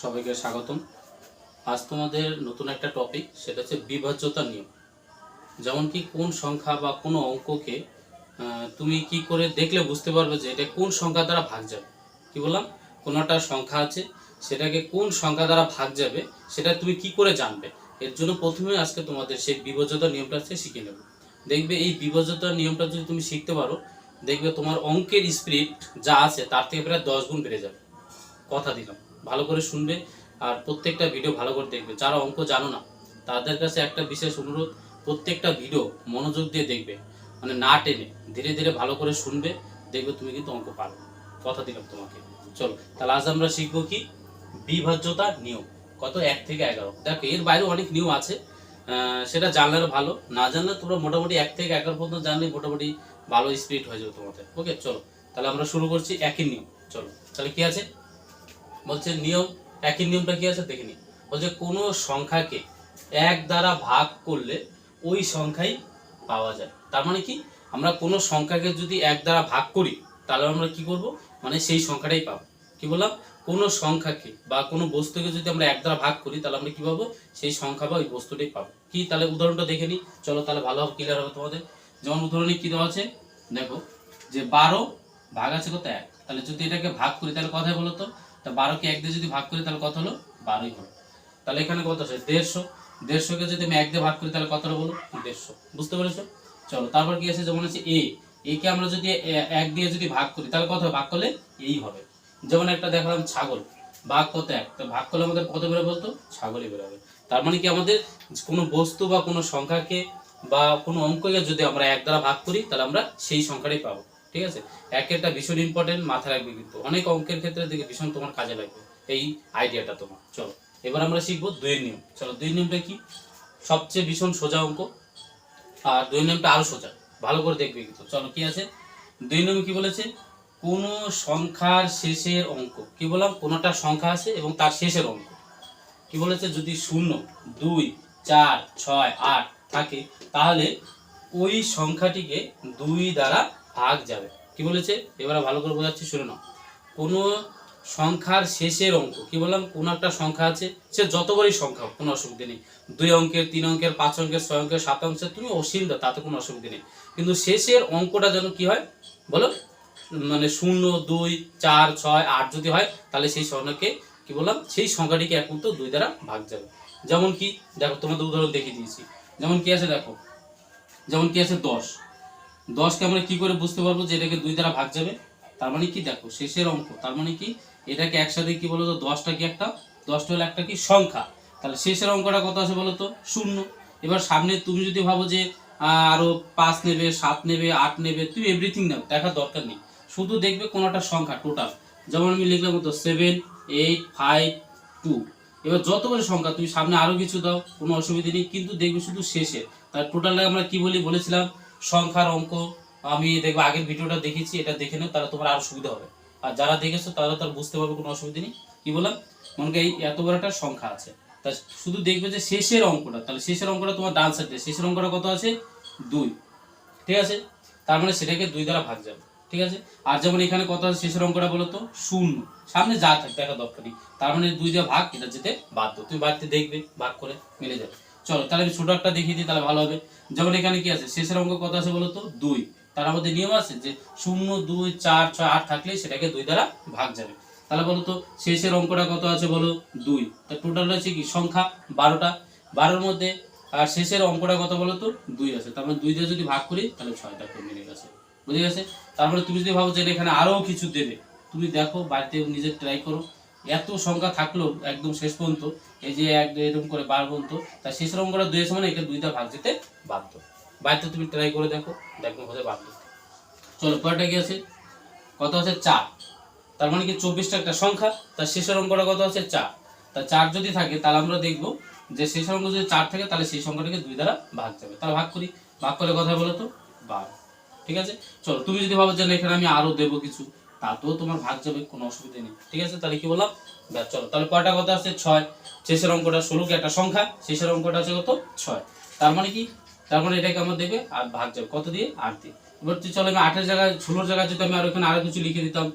সবাইকে স্বাগতম। আজ তোমাদের নতুন একটা টপিক, সেটা হচ্ছে বিভাজ্যতা নিয়ম। যেমন কি কোন সংখ্যা বা কোনো অঙ্ককে তুমি কি করে দেখলে বুঝতে পারবে যে এটা কোন সংখ্যা দ্বারা ভাগ যাবে। কি বললাম, কোনো একটা সংখ্যা আছে, সেটাকে কোন সংখ্যা দ্বারা ভাগ যাবে সেটা তুমি কি করে জানবে। এর জন্য প্রথমে আজকে তোমাদের সেই বিভাজ্যতা নিয়মটা হচ্ছে শিখে নেব। দেখবে এই বিভাজ্যতা নিয়মটা যদি তুমি শিখতে পারো, দেখবে তোমার অঙ্কের স্পিরিট যা আছে তার থেকে প্রায় 10 গুণ বেড়ে যাবে। কথা দিলাম, ভালো করে শুনবে আর প্রত্যেকটা ভিডিও ভালো করে দেখবে। যারা অঙ্ক জানো না তাদের কাছে একটা বিশেষ অনুরোধ, প্রত্যেকটা ভিডিও মনোযোগ দিয়ে দেখবে, মানে না টেনে ধীরে ধীরে ভালো করে শুনবে, দেখবে তুমি কিন্তু অঙ্ক পারবে। কথা দিলাম তোমাকে। চলো তাহলে আজ আমরা শিখবো কি বিভাজ্যতা নিয়ম। কত 1 থেকে 11। দেখো এর বাইরে অনেক নিয়ম আছে, সেটা জানলে ভালো, না জানলে তোমরা মোটামুটি 1 থেকে 11 পর্যন্ত জানলে মোটামুটি ভালো স্পিরিট হয়ে যাবে তোমাদের। ওকে চলো তাহলে আমরা শুরু করছি একই নিয়ম। চলো তাহলে কি আছে বলছে নিয়ম, একই নিয়মটা কি আছে দেখে নি। বলছে কোনো সংখ্যাকে 1 দ্বারা ভাগ করলে ওই সংখ্যাই পাওয়া যায়। তার মানে কি, আমরা কোনো সংখ্যাকে যদি 1 দ্বারা ভাগ করি তাহলে আমরা কি করব, মানে সেই সংখ্যাটাই পাবো। কি বললাম, কোনো সংখ্যাকে বা কোনো বস্তুকে যদি আমরা 1 দ্বারা ভাগ করি তাহলে আমরা কি পাবো, সেই সংখ্যা বা ওই বস্তুটাই পাবো। কি তাহলে উদাহরণটা দেখে নি, চলো তাহলে ভালোভাবে ক্লিয়ার হবে তোমাদের। যেমন উদাহরণে কি দেওয়া আছে দেখো, যে 12 ভাগ আছে কত 1, তাহলে যদি এটাকে ভাগ করি তাহলে কথাই বলো তো, তা 12 কে 1 দিয়ে যদি ভাগ করি তাহলে কত হলো, 12ই হলো। তাহলে এখানে কত আছে 150, 150 কে যদি আমি 1 দিয়ে ভাগ করি তাহলে কত হলো বলো, 150। বুঝতে পেরেছো? চলো তারপর কি আছে, যেমন আছে এ কে আমরা যদি 1 দিয়ে যদি ভাগ করি তাহলে কত হবে, ভাগ করলে এই হবে। যেমন একটা দেখালাম ছাগল, ভাগ কত 1, তো ভাগ করলে আমাদের কত বেরোবে বলতো, ছাগলই বেরোবে। তার মানে কি, আমাদের কোনো বস্তু বা কোনো সংখ্যাকে বা কোনো অঙ্ককে যদি আমরা 1 দ্বারা ভাগ করি তাহলে আমরা সেই সংখ্যাটাই পাবো। ঠিক আছে, একটা ভীষণ ইম্পর্টেন্ট, মাথায় রাখবে কিন্তু অনেক অঙ্কের ক্ষেত্রে দেখে ভীষণ তোমার কাজে লাগবে এই আইডিয়াটা তোমার। চলো এবার আমরা শিখবো 2 এর নিয়ম। চলো 2 এর নিয়মটা কি, সবচেয়ে ভীষণ সোজা অঙ্ক, আর 2 এর নিয়মটা আরো সোজা, ভালো করে দেখবে কিন্তু। চলো কি আছে 2 নিয়মে কি বলেছে, কোন সংখ্যার শেষের অঙ্ক, কি বললাম কোনটা সংখ্যা আছে এবং তার শেষের অঙ্ক কি বলেছে, যদি 0, 2, 4, 6, 8 থাকে তাহলে ওই সংখ্যাটিকে 2 দ্বারা ভাগ যাবে। কি বলেছে, এবারে ভালো করে বোঝাচ্ছি, শুনে নাও। কোনো সংখ্যার শেষের অঙ্ক, কি বললাম কোন একটা সংখ্যা আছে, সে যত বড়ই সংখ্যা হোক কোনো অসুবিধা নেই, 2 অঙ্কের, 3 অঙ্কের, 5 অঙ্কের, 6 অঙ্কের, 7 অঙ্কের, তুমি অসীম দাও, তাতে কোনো অসুবিধা নেই, কিন্তু শেষের অঙ্কটা যেন কি হয় বলো, মানে 0, 2, 4, 6, 8 যদি হয় তাহলে সেই সংখ্যাকে কি বললাম, সেই সংখ্যাটিকে একমাত্র 2 দ্বারা ভাগ যাবে। যেমন কি দেখো, তোমাদের উদাহরণ দেখিয়ে দিয়েছি। যেমন কি আছে দেখো, যেমন কি আছে 10, 10কে আমরা কি করে বুঝতে পারবো যে এটাকে 2 দ্বারা ভাগ যাবে। তার মানে কি দেখো, শেষের অঙ্ক, তার মানে কি এটাকে একসাথে কি বলতো, 10টা কি একটা, 10টা হলো একটা কি সংখ্যা, তাহলে শেষের অঙ্কটা কত আছে বলতো 0। এবার সামনে তুমি যদি ভাবো যে আরো 5 নেবে, 7 নেবে, 8 নেবে, তুমি এভরিথিং নাও, দেখার দরকার নেই, শুধু দেখবে কোনটা সংখ্যা টোটাল। যেমন আমি লিখলাম তো 7, 8, 5, 2। এবার যতগুলো সংখ্যা তুমি সামনে আরো কিছু দাও, কোনো অসুবিধা নেই, কিন্তু দেখবে শুধু শেষে, তার টোটালটা আমরা কি বলেছিলাম সংখ্যার অঙ্ক। আমি দেখবো আগের ভিডিওটা দেখেছি, এটা দেখে নাও, তাহলে তোমার আরো সুবিধা হবে। আর যারা দেখেছো তারা তার বুঝতে পারবে, কোনো অসুবিধা নেই। কি বললাম, মনে করি এই এত বড় একটা সংখ্যা আছে, তা শুধু দেখবে যে শেষের অঙ্কটা, তাহলে শেষের অঙ্কটা তোমার ডান সাইডে, শেষের অঙ্কটা কত আছে 2। ঠিক আছে, তার মানে সেটাকে 2 দ্বারা ভাগ যাবে। ঠিক আছে, আর যেমন এখানে কত আছে শেষের অঙ্কটা বলো তো 0, সামনে যা থাকে দেখা দরকার নেই, তার মানে 2 দিয়ে ভাগ, এটা যেতে বাধ্য, তুমি বাড়িতে দেখবে ভাগ করে মিলে যাবে। চলো তাহলে আমি ছোট একটা দেখিয়ে দিই, তাহলে ভালো হবে। যেমন এখানে কি আছে, শেষের অঙ্ক কত আছে বলো তো 2, তার মধ্যে নিয়ম আছে যে 0, 2, 4, 6, 8 থাকলে সেটাকে 2 দ্বারা ভাগ যাবে। তাহলে বলো তো শেষের অঙ্কটা কত আছে বলো 2, তা টোটাল হচ্ছে কি সংখ্যা 12টা, 12-র মধ্যে আর শেষের অঙ্কটা কত বলো তো 2 আছে, তার মানে 2 দিয়ে যদি ভাগ করি তাহলে 6টা করে মিলে গেছে। বুঝে গেছে? তারপরে তুমি যদি ভাবো যে এখানে আরো কিছু দেবে, তুমি দেখো বাড়িতে নিজে ট্রাই করো, এত সংখ্যা থাকলো একদম শেষ পর্যন্ত, এই যে 1, 2 এরকম করে 12 পর্যন্ত, তার শেষের অঙ্কটা 2 আছে মানে এটা 2 দিয়ে ভাগ যেতে বাধ্য। বাড়িতে তুমি ট্রাই করে দেখো, দেখো হতে বাধ্য। চলো পরেরটা কি আছে, কত আছে 4, তার মানে কি 24টা একটা সংখ্যা, তার শেষের অঙ্কটা কত আছে 4। তা 4 যদি থাকে তাহলে আমরা দেখবো যে শেষের অঙ্ক যদি 4 থাকে তাহলে সেই সংখ্যাটাকে 2 দ্বারা ভাগ যাবে। তাহলে ভাগ করি, ভাগ করলে কথা বলো তো 12। ঠিক আছে, চলো তুমি যদি ভাবো যে এখানে আমি আরো দেবো কিছু, তাতেও তোমার ভাগ যাবে, কোনো অসুবিধা নেই। ঠিক আছে, তাহলে কি বললাম, চলো তাহলে কয়টা কথা আছে 6, শেষের অঙ্কটা 16 কে একটা সংখ্যা, শেষের অঙ্কটা আছে কত 6, তার মানে কি, তার মানে এটাকে আমরা দেবে আর ভাগ যাবে কত দিয়ে 8 দিয়ে। এবার চলো আমি 8-এর জায়গায় 16-র জায়গায় যদি আমি আরো এখানে আরো কিছু লিখে দিতাম,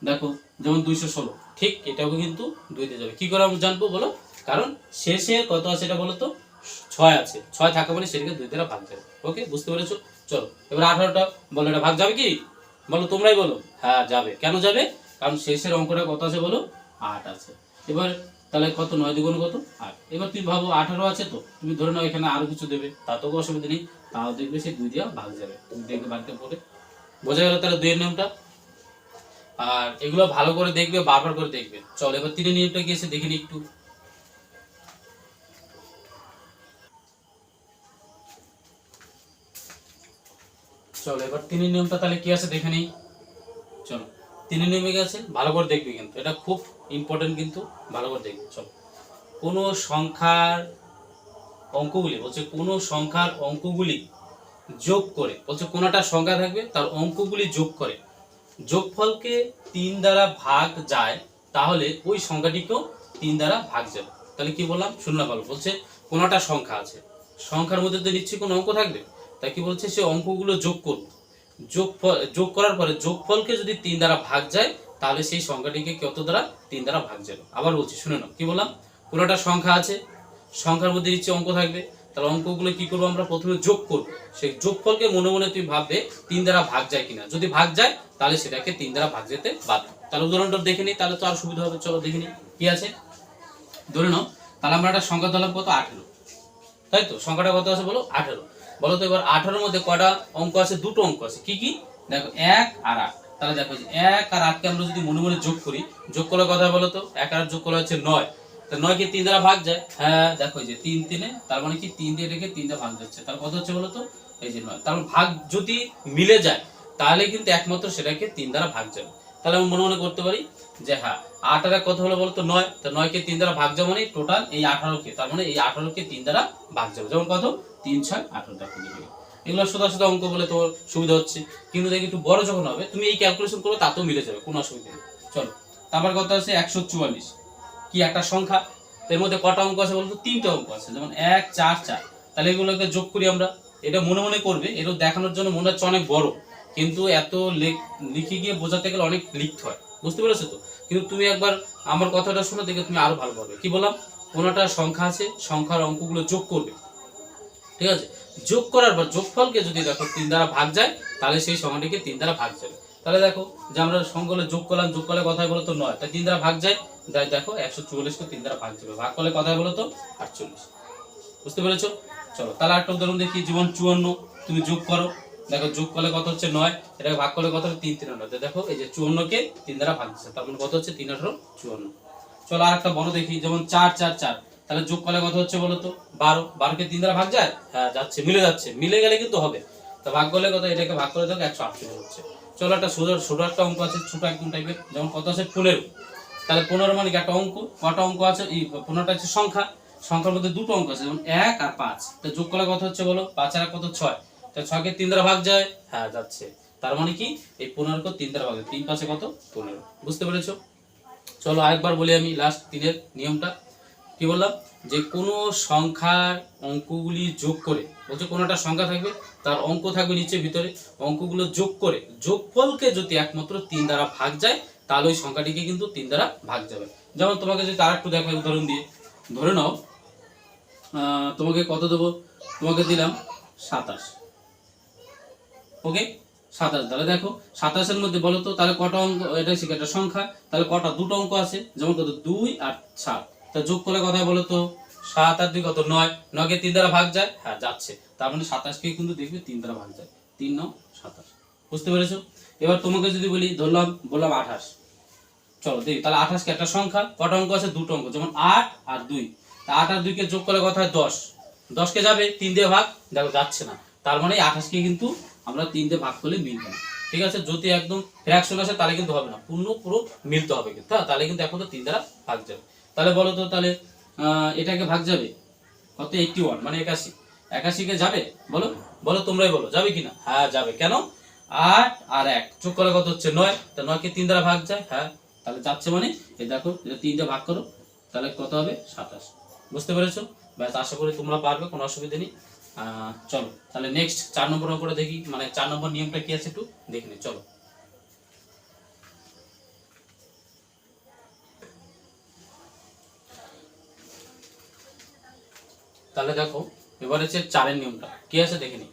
দেখো যেমন 216, ঠিক এটাও কিন্তু 2 দিয়ে যাবে। কি করে আমরা জানবো বলো? কারণ শেষে কত আছে এটা বলো তো? 6 আছে, 6 থাকা মানে সেটাকে 2 দ্বারা ভাগ যাবে। ওকে, বুঝতে পেরেছো? চলো এবার 18টা বলো, এটা ভাগ যাবে কি? বলো, তোমরাই বলো। হ্যাঁ যাবে। কেন যাবে? কারণ শেষের অঙ্কটা কত আছে বলো? 8 আছে। এবার তাহলে কত, 9 দুগুণ কত? 8। এবার তুমি ভাবো 18 আছে, তো তুমি ধরে নাও এখানে আরো কিছু দেবে, তাতেও অসুবিধা নেই, তাও দেখবে সে 2 দিয়ে ভাগ যাবে। তুমি দেখবে বাড়িতে পড়ে। বোঝা গেল তাহলে 2 এর নিয়মটা? আর এগুলো ভালো করে দেখবে, বারবার করে দেখবে। চল এবার 3 এর নিয়মটা কি আছে দেখে নি একটু। চলো এবার 3 এর নিয়মটা তাহলে কি আছে দেখে নিই। চলো 3 এর নিয়মে কি আছে ভালো করে দেখবে, কিন্তু এটা খুব ইম্পর্টেন্ট, কিন্তু ভালো করে দেখবে। চলো, কোনো সংখ্যার অঙ্কগুলি বলছে, কোনো সংখ্যার অঙ্কগুলি যোগ করে, বলছে কোনোটা সংখ্যা থাকবে তার অঙ্কগুলি যোগ করে যোগফলকে 3 দ্বারা ভাগ যায়, তাহলে ওই সংখ্যাটিকেও 3 দ্বারা ভাগ যাবে। তাহলে কি বললাম শুনলাম ভালো। বলছে কোনোটা সংখ্যা আছে, সংখ্যার মধ্যে তো নিশ্চয়ই কোনো অঙ্ক থাকবে, তাই কি বলছে সে অঙ্কগুলো যোগ করবে। যোগ করার পরে যোগফলকে যদি 3 দ্বারা ভাগ যায়, তাহলে সেই সংখ্যাটিকে কত দ্বারা? 3 দ্বারা ভাগ যাবে। আবার বলছি শুনে নাও, কি বললাম? কোনোটা সংখ্যা আছে, সংখ্যার মধ্যে নিশ্চয়ই অঙ্ক থাকবে, তাহলে অঙ্কগুলো কি করবো আমরা? প্রথমে যোগ করব। সেই যোগফলকে মনে মনে তুমি ভাববে 3 দ্বারা ভাগ যায় কিনা, যদি ভাগ যায় তাহলে সেটাকে 3 দ্বারা ভাগ যেতে বাধ্য। তাহলে উদাহরণটা দেখে নিই, তাহলে তো আর সুবিধা হবে। চলো দেখে নিই কি আছে। ধরে নাও তাহলে আমরা একটা সংখ্যা ধরলাম কত? 18। তাই তো, সংখ্যাটা কত আছে বলো? 18। বলো তো এবার 18 এর মধ্যে কয়টা অঙ্ক আছে? দুটো অঙ্ক আছে। কি কি? দেখো 1 আর 8। তাহলে দেখো যে 1 আর 8 কে আমরা যদি মনে মনে যোগ করি, যোগ করলে কথা বলো তো? 1 আর 8 যোগ করলে হচ্ছে 9। তো 9 কে 3 দ্বারা ভাগ যায়। হ্যাঁ দেখো এই যে 3 3 তার মানে কি 3 দিয়ে রেখে 3 দিয়ে ভাগ যাচ্ছে, তাহলে কত হচ্ছে বলো তো? এই যে 9। তার মানে ভাগ যদি মিলে যায় তাহলে কিন্তু একমাত্র সেটাকে 3 দ্বারা ভাগ যাবে। তাহলে আমি মনে মনে করতে পারি যে হ্যাঁ 8 আর 1 কত হলো বলো তো? 9। তো 9 কে 3 দ্বারা ভাগ যাবে মানে টোটাল এই 18 কে, তার মানে এই 18 কে 3 দ্বারা ভাগ যাবে। যেমন কত? 3 6 18 দেখো দিকে। এগুলো সোজা সোজা অঙ্ক বলে তোমার সুবিধা হচ্ছে, কিন্তু দেখি একটু বড় যখন হবে তুমি এই ক্যালকুলেশন করো, তাতেও মিলে যাবে, কোনো অসুবিধা নেই। চলো তারপর কত আছে? 144। কি একটা সংখ্যা, এর মধ্যে কটা অঙ্ক আছে বলতো? 3টে অঙ্ক আছে, যেমন 1 4 4। তাহলে এগুলোকে যোগ করি আমরা। এটা মনে মনে করবে, এটা দেখানোর জন্য মনে হচ্ছে অনেক বড়, কিন্তু এত লিখে গিয়ে বোঝাতে গেলে অনেক লিখতে হয়, বুঝতে পেরেছো তো? কিন্তু তুমি একবার আমার কথাটা শুনে দেখে তুমি আরো ভালো পাবে। কি বললাম? কোনোটা সংখ্যা আছে, সংখ্যার অঙ্কগুলো যোগ করবে, ঠিক আছে? যোগ করার পর যোগফলকে যদি দেখো 3 দ্বারা ভাগ যায়, তাহলে সেই সংখ্যাটিকে 3 দ্বারা ভাগ যাবে। তাহলে দেখো যে আমরা সংখ্যাগুলো যোগ করলাম, যোগ করলে কথায় বলো তো 9, তাই 3 দ্বারা ভাগ যায়। দেখো 144 কে 3 দ্বারা ভাগ যাবে, ভাগ করলে কথায় বলো তো 48। বুঝতে পেরেছো? চলো তাহলে একটা উদাহরণ দেখি। যেমন 54 তুমি যোগ করো, দেখো যোগ করলে কত হচ্ছে? 9। এটাকে ভাগ করলে কত? 3 3 9। দেখো এই যে 54 কে 3 দ্বারা ভাগ দিচ্ছে, তার মানে কত হচ্ছে? 3 18 54। চলো আর একটা বড় দেখি, যেমন 4 4 4। তাহলে যোগ করলে কত হচ্ছে বলো তো? 12। 12 কে 3 দ্বারা ভাগ যায়? হ্যাঁ যাচ্ছে, মিলে যাচ্ছে, মিলে গেলে কিন্তু হবে। তো ভাগ করলে কত? এটাকে ভাগ করে দেখো 148 হচ্ছে। চলো একটা ছোট একটা অঙ্ক আছে, ছোট একদম টাইপের, যেমন কত আছে? 15। তাহলে 15 মানে কি একটা অঙ্ক, কটা অঙ্ক আছে? এই 15টা হচ্ছে সংখ্যা, সংখ্যার মধ্যে দুটো অঙ্ক আছে, যেমন 1 আর 5। তো যোগ করলে কত হচ্ছে বলো? 5 আর 1 কত? 6। তো 6 কে 3 দ্বারা ভাগ যায়? হ্যাঁ যাচ্ছে। তার মানে কি এই 15 কে 3 দ্বারা ভাগ যায়, 3 5 কত? 15। বুঝতে পেরেছো? চলো আরেকবার বলি আমি লাস্ট 3 এর নিয়মটা। কি বললাম? যে কোনো সংখ্যার অঙ্কগুলি যোগ করে, বলছে কোনোটা সংখ্যা থাকবে তার অঙ্ক থাকবে নিচে ভিতরে, অঙ্কগুলো যোগ করে যোগফলকে যদি একমাত্র 3 দ্বারা ভাগ যায়, তাহলে ওই সংখ্যাটিকে কিন্তু 3 দ্বারা ভাগ যাবে। যেমন তোমাকে যদি তার একটু দেখাই উদাহরণ দিয়ে, ধরে নাও তোমাকে কত দেবো? তোমাকে দিলাম 27। ওকে 27। তাহলে দেখো 27 এর মধ্যে বলো তো তাহলে কটা অঙ্ক? এটা শিখে একটা সংখ্যা, তাহলে কটা? দুটো অঙ্ক আছে, যেমন কত? 2 আর 7। তা যোগ করলে কথা বলো তো? 7 আর 2 কত? 9। 9 কে 3 দ্বারা ভাগ যায়? হ্যাঁ যাচ্ছে। তার মানে 27 কে কিন্তু দেখবে 3 দ্বারা ভাগ যায়, 3 9 27। বুঝতে পেরেছো? এবার তোমাকে যদি বলি, বললাম 28। চলো দেখি তাহলে 28 কে একটা সংখ্যা, কটা অঙ্ক আছে? দুটো অঙ্ক, যেমন 8 আর 2। তা 8 আর 2 কে যোগ করলে কথা হয় 10। 10 কে যাবে 3 দিয়ে ভাগ, দেখো যাচ্ছে না। তার মানে 28 কে কিন্তু আমরা 3 দিয়ে ভাগ করলে মিলবে না, ঠিক আছে? যদি একদম ফ্র্যাকশন আসে তাহলে কিন্তু হবে না, পুরো মিলতে হবে কিন্তু, হ্যাঁ তাহলে কিন্তু এখন তো 3 দ্বারা ভাগ যাবে। তাহলে বলো তো তাহলে এটাকে ভাগ যাবে কত? 81 মানে 81। 81 কে যাবে? বলো বলো, তোমরাই বলো যাবে কিনা? হ্যাঁ যাবে। কেন? 8 আর 1 যোগ করলে কত হচ্ছে? 9। তা 9 কে 3 দ্বারা ভাগ যায়? হ্যাঁ তাহলে যাচ্ছে, মানে এই দেখো এটা 3 দিয়ে ভাগ করো, তাহলে কত হবে? 27। বুঝতে পেরেছো? ব্যাস, আশা করি তোমরা পারবে, কোনো অসুবিধা নেই। চলো তাহলে নেক্সট 4 নম্বর অঙ্কটা দেখি, মানে 4 নম্বর নিয়মটা কি আছে একটু দেখে নিই। চলো তাহলে দেখো এবার হচ্ছে 4-এর নিয়মটা কি আছে দেখে নি।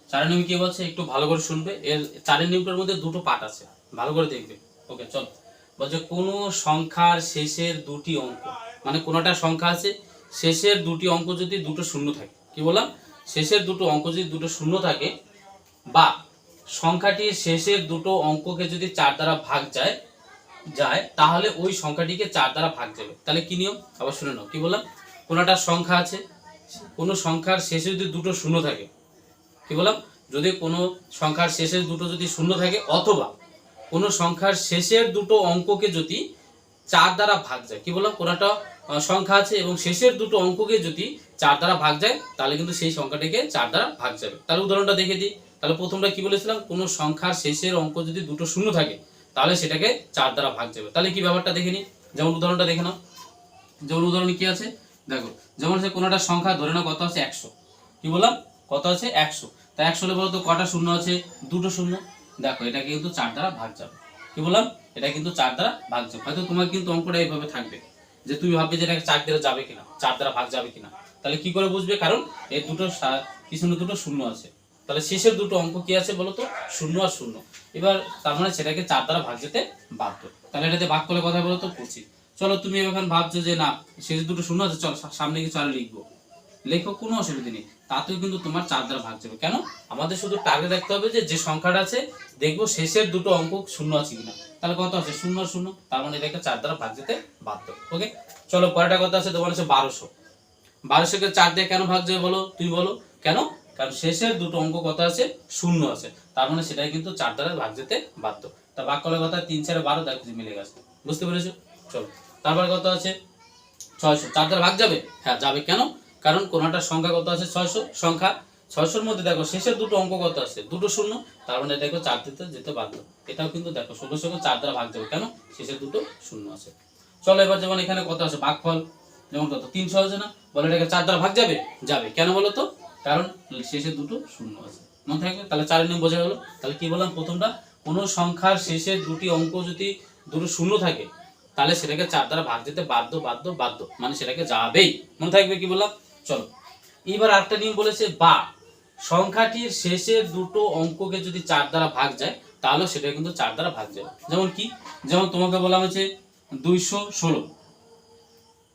4-এর নিয়ম কি বলছে একটু ভালো করে শুনবে। এর 4-এর নিয়মটার মধ্যে দুটো পার্ট আছে, ভালো করে দেখবে। ওকে চলো, বলছে কোনো সংখ্যার শেষের দুটি অঙ্ক, মানে কোনোটা সংখ্যা আছে শেষের দুটি অঙ্ক যদি দুটো শূন্য থাকে, কি বললাম, শেষের দুটো অঙ্ক যদি দুটো শূন্য থাকে, বা সংখ্যাটির শেষের দুটো অঙ্ককে যদি 4 দ্বারা ভাগ যায় তাহলে ওই সংখ্যাটিকে 4 দ্বারা ভাগ যাবে। তাহলে কি নিয়ম আবার শুনে নাও। কি বললাম, কোনোটা সংখ্যা আছে, কোনো সংখ্যার শেষে যদি দুটো শূন্য থাকে, কি বললাম, যদি কোনো সংখ্যার শেষের দুটো যদি শূন্য থাকে, অথবা কোনো সংখ্যার শেষের দুটো অঙ্ককে যদি 4 দ্বারা ভাগ যায়, কি বললাম, কোনোটা সংখ্যা আছে এবং শেষের দুটো অঙ্ককে যদি 4 দ্বারা ভাগ যায় তাহলে কিন্তু সেই সংখ্যাটিকে 4 দ্বারা ভাগ যাবে। তাহলে উদাহরণটা দেখে দিই। তাহলে প্রথমটা কি বলেছিলাম, কোনো সংখ্যার শেষের অঙ্ক যদি দুটো শূন্য থাকে তাহলে সেটাকে 4 দ্বারা ভাগ যাবে। তাহলে কি ব্যাপারটা দেখে নিই। যেমন উদাহরণটা দেখে নাও। যেমন উদাহরণে কি আছে দেখো, যেমন হচ্ছে কোনোটা সংখ্যা ধরে নাও কত আছে 100, কি বললাম, কত আছে 100। তা 100 হলে বলো তো কটা শূন্য আছে, দুটো শূন্য। দেখো এটা কিন্তু 4 দ্বারা ভাগ যাবে। কি বললাম, এটা কিন্তু 4 দ্বারা ভাগ যাবে। হয়তো তোমার কিন্তু অঙ্কটা এইভাবে থাকবে যে তুমি ভাববে যে এটা 4 দ্বারা যাবে কিনা, 4 দ্বারা ভাগ যাবে কিনা। তাহলে কি করে বুঝবে, কারণ এই দুটো পিছনে দুটো শূন্য আছে, তাহলে শেষের দুটো অঙ্ক কি আছে বলো তো, শূন্য আর শূন্য। এবার তার মানে সেটাকে 4 দ্বারা ভাগ যেতে বাধ্য। তাহলে এটাতে ভাগ করলে কথা বলো তো 25। চলো তুমি এখন ভাবছো যে না শেষের দুটো শূন্য আছে, চল সামনে কিছু আর লিখবো, লেখো, কোনো অসুবিধা নেই, তাতেও কিন্তু তোমার 4 দ্বারা ভাগ যাবে। কেন, আমাদের শুধু টার্গেট রাখতে হবে যে যে সংখ্যাটা আছে দেখবো শেষের দুটো অঙ্ক শূন্য আছে কিনা। তাহলে কত আছে, শূন্য শূন্য, তার মানে এটাকে 4 দ্বারা ভাগ যেতে বাধ্য। ওকে চলো পরেরটা কত আছে তোমার হচ্ছে 1200। 1200-কে 4 দিয়ে কেন ভাগ যাবে বলো, তুমি বলো কেন, কারণ শেষের দুটো অঙ্ক কত আছে, শূন্য আছে, তার মানে সেটাই কিন্তু 4 দ্বারা ভাগ যেতে বাধ্য। তা ভাগ করার কথা 3 4 12, দেখো মিলে গেছে, বুঝতে পেরেছো। চলো তারপরে কত আছে 600, 4 দ্বারা ভাগ যাবে, হ্যাঁ যাবে। কেন, কারণ কোনটা সংখ্যা কত আছে 600 সংখ্যা, 600-র মধ্যে দেখো শেষের দুটো অঙ্ক কত আছে, দুটো শূন্য, তার মানে দেখো 4 দিতে যেতে বাধ্য। এটাও কিন্তু দেখো 1600-কে 4 দ্বারা ভাগ যাবে, কেন, শেষের দুটো শূন্য আছে। চলো এবার যেমন এখানে কত আছে ভাগফল, যেমন কত 300 আছে না, বলে এটাকে 4 দ্বারা ভাগ যাবে, যাবে। কেন বলো তো, কারণ শেষে দুটো শূন্য আছে, মনে থাকবে। তাহলে 4-এর নিয়ম বোঝা গেল। তাহলে কি বললাম প্রথমটা, কোনো সংখ্যার শেষে দুটি অঙ্ক যদি দুটো শূন্য থাকে তাহলে সেটাকে 4 দ্বারা ভাগ যেতে বাধ্য বাধ্য বাধ্য, মানে সেটাকে যাবেই, মনে থাকবে। কি বললাম, চলো এবার আরেকটা নিয়ম বলেছে, বা সংখ্যাটির শেষের দুটো অঙ্ককে যদি 4 দ্বারা ভাগ যায় তাহলে সেটা কিন্তু 4 দ্বারা ভাগ যাবে। যেমন কি, যেমন তোমাকে বলা হয়েছে 216,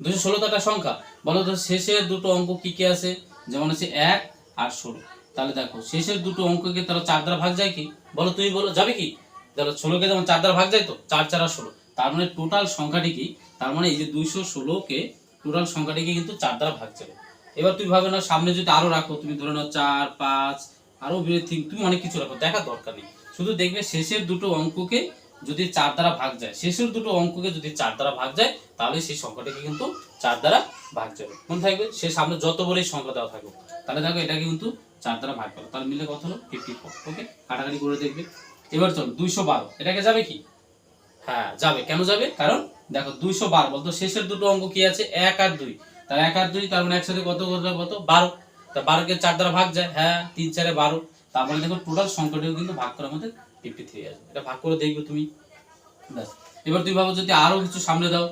216 তো একটা সংখ্যা, বলো তো শেষের দুটো অঙ্ক কি কি আছে, যেমন আছে 1 আর 16। তাহলে দেখো শেষের দুটো অঙ্ককে তারা 4 দ্বারা ভাগ যায় কি, বলো তুমি বলো যাবে কি, দেখো 16-কে যেমন 4 দ্বারা ভাগ যায় তো, 4 4 আর 16, তার মানে টোটাল সংখ্যাটি কি, তার মানে এই যে 216-কে টোটাল সংখ্যাটিকে কিন্তু 4 দ্বারা ভাগ যাবে। এবার তুমি ভাবে না সামনে যদি আরো রাখো, তুমি ধরে নাও 4 5 আরো এভরিথিং, তুমি অনেক কিছু রাখো, দেখার দরকার নেই, শুধু দেখবে শেষের দুটো অঙ্ককে যদি 4 দ্বারা ভাগ যায়, শেষের দুটো অঙ্ককে যদি 4 দ্বারা ভাগ যায় তাহলে সেই সংখ্যাটাকে কিন্তু 4 দ্বারা ভাগ যাবে, মনে থাকবে। সে সামনে যত বড়ই সংখ্যা দেওয়া থাকবে, তাহলে দেখো এটাকে কিন্তু 4 দ্বারা ভাগ করো, তাহলে মিলে কত হলো 54। ওকে কাটাকাটি করে দেখবে। এবার চলো 212, এটাকে যাবে কি, হ্যাঁ যাবে। কেন যাবে, কারণ দেখো 212 বলতো শেষের দুটো অঙ্ক কি আছে 1 আর 2, তাহলে 1 আর 2 তার মানে একসাথে কত কত 12, তা 12-কে 4 দ্বারা ভাগ যায়, হ্যাঁ 3 4 12, তারপরে দেখো টোটাল সংখ্যাটিও কিন্তু ভাগ করার মধ্যে 53 আসবে। এটা ভাগ করে দেখবে তুমি, ব্যাস। এবার তুমি ভাবো যদি আরো কিছু সামনে দাও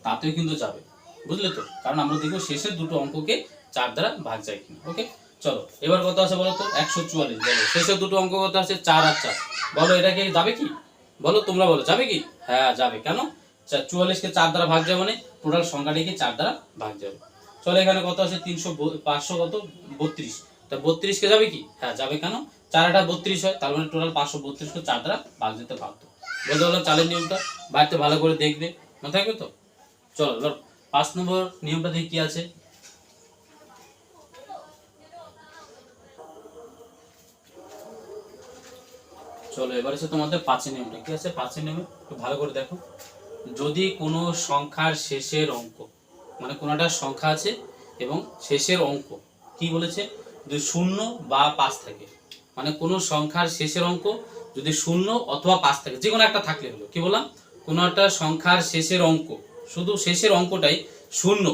তাতেও কিন্তু যাবে, বুঝলে তো, কারণ আমরা দেখবো শেষের দুটো অঙ্ককে 4 দ্বারা ভাগ যায় কিনা। ওকে চলো এবার কত আছে বলো তো 144, বলো শেষের দুটো অঙ্ক কত আছে 4 আর 4, বলো এটাকে যাবে কি, বলো তোমরা বলো যাবে কি, হ্যাঁ যাবে। কেন, 44-কে 4 দ্বারা ভাগ যাবে মানে টোটাল সংখ্যাটিকে 4 দ্বারা ভাগ যাবে। চলো এখানে কত আছে 300 500 কত 32, তা 32-কে যাবে কি, হ্যাঁ যাবে। কেন, 4 এটা 32 হয়, তার মানে টোটাল 532-কে 4 দ্বারা ভাগ যেতে বাধ্য। বলতে বললাম 4-এর নিয়মটা বাড়িতে ভালো করে দেখবে, মনে থাকবে তো। চলো এবার 5 নম্বর নিয়মটা দেখি কি আছে। চলো এবার এসে তোমাদের 5-এর নিয়মটা কি আছে। 5-এর নিয়মে একটু ভালো করে দেখো, যদি কোনো সংখ্যার শেষের অঙ্ক, মানে কোনোটা সংখ্যা আছে এবং শেষের অঙ্ক কি বলেছে, যদি 0 বা 5 থাকে, মানে কোনো সংখ্যার শেষের অঙ্ক যদি 0 অথবা 5 থাকে, যে কোনো একটা থাকলে হলো। কি বললাম, কোনো একটা সংখ্যার শেষের অঙ্ক, শুধু শেষের অঙ্কটাই 0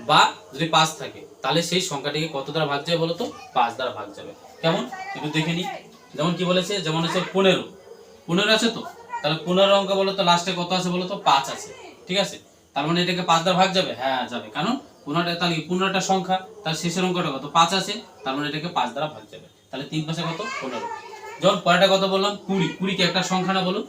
বা যদি 5 থাকে তাহলে সেই সংখ্যাটিকে কত দ্বারা ভাগ যাবে বলো তো, 5 দ্বারা ভাগ যাবে। কেমন একটু দেখে নিই। যেমন কি বলেছে, যেমন হচ্ছে 15 আছে তো, তাহলে 15 অঙ্ক বলো তো লাস্টে কত আছে বলো তো 5 আছে, ঠিক আছে। তার মানে এটাকে 5 দ্বারা ভাগ যাবে, হ্যাঁ যাবে। কারণ কোনটা তাহলে 15টা সংখ্যা, তার শেষের অঙ্কটা কত 5 আছে, তার মানে এটাকে 5 দ্বারা ভাগ যাবে, তাহলে 3 5 কত 15। যখন পরেরটা কত বললাম 20, 20 কি একটা সংখ্যা না বলো,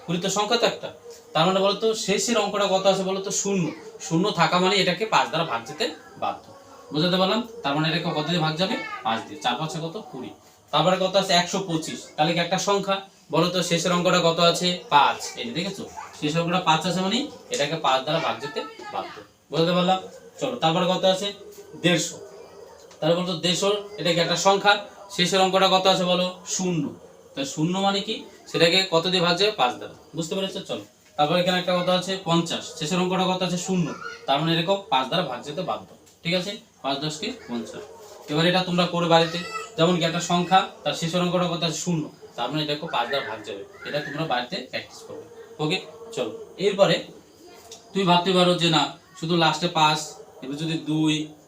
20 তো সংখ্যা তো একটা, তার মানে বলো তো শেষের অঙ্কটা কত আছে বলো তো 0, 0 থাকা মানে এটাকে 5 দ্বারা ভাগ যেতে বাধ্য, বুঝাতে পারলাম? তার মানে এটাকে কত দিয়ে ভাগ যাবে 5 দিয়ে, 4 5 কত 20। তারপরে কত আছে 125, তাহলে কি একটা সংখ্যা, বলো তো শেষের অঙ্কটা কত আছে 5, এই যে দেখেছো শেষের অঙ্কটা 5 আছে মানে এটাকে 5 দ্বারা ভাগ যেতে বাধ্য, বুঝতে পারলাম? চলো তারপরে কত আছে 150, তাহলে বলতো 150 এটা কি একটা সংখ্যা, শেষের অঙ্কটা কত আছে বলো 0, তাহলে 0 মানে কি সেটাকে কত দিয়ে ভাগ যাবে 5 দ্বারা, বুঝতে পেরেছো? চলো তারপর এখানে একটা কথা আছে 50, শেষের অঙ্কটা কত আছে 0, তার মানে এরকম 5 দ্বারা ভাগ যেতে বাধ্য, ঠিক আছে? 5 10 কে 50। এবার এটা তোমরা করে বাড়িতে, যেমন কি একটা সংখ্যা তার শেষের অঙ্কটা কত আছে 0, তার মানে এটাকে 5 দ্বারা ভাগ যাবে, এটা তোমরা বাড়িতে প্র্যাকটিস করবে। ওকে, চলো এরপরে তুমি ভাবতে পারো যে না শুধু লাস্টে 5, এবার যদি 2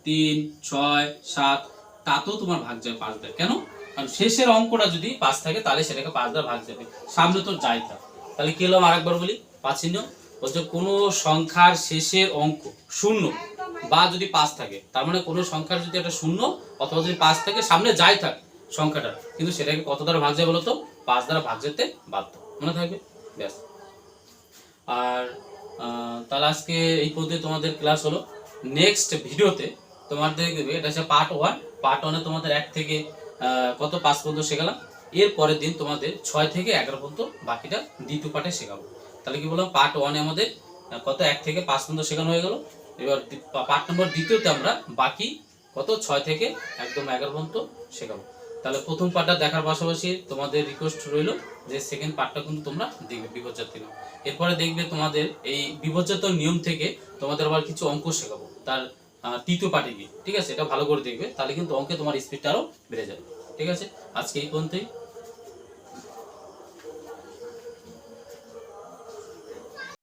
3 6 7 তাতেও তোমার ভাগ যাবে 5 দ্বারা, কেন? কারণ শেষের অঙ্কটা যদি 5 থাকে তাহলে সেটাকে 5 দ্বারা ভাগ যাবে, সামনে তো যাই থাক। তাহলে কি হলো আরেকবার বলি, 5 চিহ্ন বলছে কোনো সংখ্যার শেষের অঙ্ক 0 বা যদি 5 থাকে, তার মানে কোনো সংখ্যার যদি একটা 0 অথবা যদি 5 থাকে, সামনে যাই থাক সংখ্যাটা, কিন্তু সেটাকে কত দ্বারা ভাগ যাবে বলো তো 5 দ্বারা ভাগ যেতে বাধ্য, মনে থাকবে? ব্যাস। আর তাহলে আজকে এই পর্যন্ত তোমাদের ক্লাস হলো। নেক্সট ভিডিওতে তোমাদের দেখবে এটা হচ্ছে পার্ট 1, পার্ট 1 এ তোমাদের 1 থেকে কত 5 পর্যন্ত শেখালাম, এর পরের দিন তোমাদের 6 থেকে 11 পর্যন্ত বাকিটা দ্বিতীয় পার্টে শেখাবো। তাহলে কি বললাম, পার্ট 1 এ আমাদের কত 1 থেকে 5 পর্যন্ত শেখানো হয়ে গেল, এবার পার্ট নম্বর দ্বিতীয়তে আমরা বাকি কত 6 থেকে একদম 11 পর্যন্ত শেখাবো। তাহলে প্রথম পার্টটা দেখার পাশাপাশি তোমাদের রিকোয়েস্ট রইল যে সেকেন্ড পার্টটা কিন্তু তোমরা দেখবে বিপর্যয় নিয়ম। এরপরে দেখবে তোমাদের এই বিপর্যয় নিয়ম থেকে তোমাদের আবার কিছু অঙ্ক শেখাবো তার তৃতীয় পার্টে গিয়ে, ঠিক আছে? এটা ভালো করে দেখবে, তাহলে কিন্তু অঙ্কে তোমার স্পিডটা আরও বেড়ে যাবে, ঠিক আছে? আজকে এই পর্যন্তই।